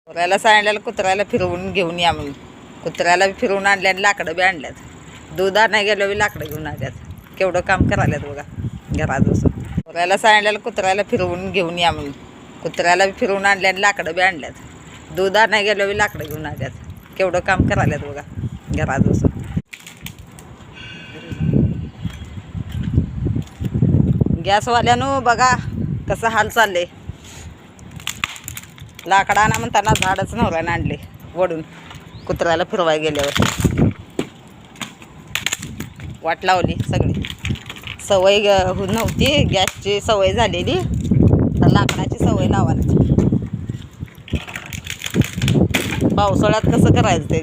कुत्र्याला सांगितलेलं कुत्र्याला फिरवून घेऊन या म्हणून. कुत्र्याला फिरवून आणल्या आणि लाकडं बी आणल्यात. दूध आणाय गेलो बी लाकडं घेऊन आल्यात. केवढं काम करायल्यात बघा घरात बसून. कुत्र्याला सांगितलेलं कुत्र्याला फिरवून घेऊन या म्हणून. कुत्र्याला फिरवून आणल्या आणि लाकडं बी आणल्यात. दूध आणाय गेलो बी लाकडं घेऊन आल्यात. केवढं काम करायल्यात बघा घरात बसून. गॅसवाल्यानं बघा कसं हाल चालले. लाकडं आणा म्हणताना झाडच नवऱ्यानं आणले वडून कुत्र्याला फिरवाय गेल्यावर. वाट लावली सगळी. सवय नव्हती, गॅसची सवय झालेली तर लाकडाची सवय लावायची. पावसाळ्यात कसं करायचं ते,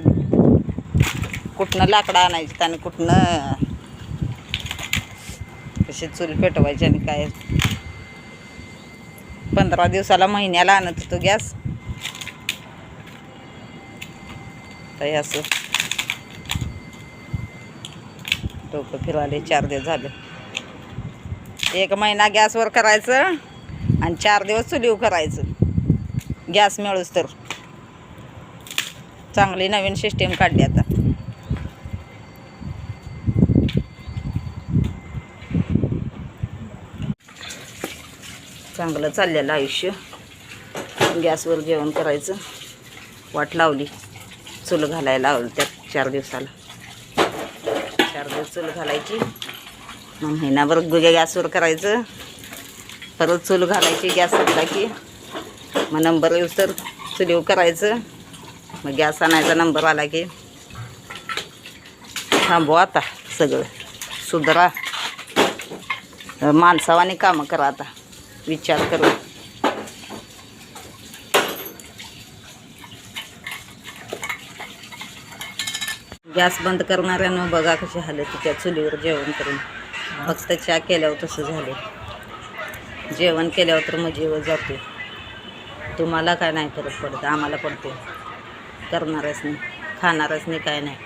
कुठनं लाकडं आणायची आणि कुठनं कशी चूल पेटवायची आणि काय. 15 दिवसाला महिन्याला आणत होतो गॅस. तर असं डोकं फिरवाले. 4 दिवस झाले. 1 महिना गॅसवर करायचं आणि 4 दिवस चुलीवर करायचं गॅस मिळूस तर. चांगली नवीन सिस्टीम काढली आता. चांगलं चाललेलं आयुष्य. गॅसवर जेवण करायचं. वाट लावली. चूल घालायला लावलं त्यात 4 दिवसाला. 4 दिवस चूल घालायची. मग महिनाभर गॅसवर करायचं. परत चूल घालायची गॅस संपला की. मग नंबर येऊस तर चुलीवर करायचं. मग गॅस आणायचा नंबर आला की थांबवा आता सगळं. सुधरा, माणसावानी कामं करा आता विचार करून. गॅस बंद करणाऱ्यानं बघा कशी हालत त्या चुलीवर जेवण करून. फक्त चहा केल्यावर तसं झाले. जेवण केल्यावर तर मग जेवण जाते. तुम्हाला काय नाही फरक पडत, आम्हाला पडते. करणारच नाही, खाणारच नाही, काय नाही.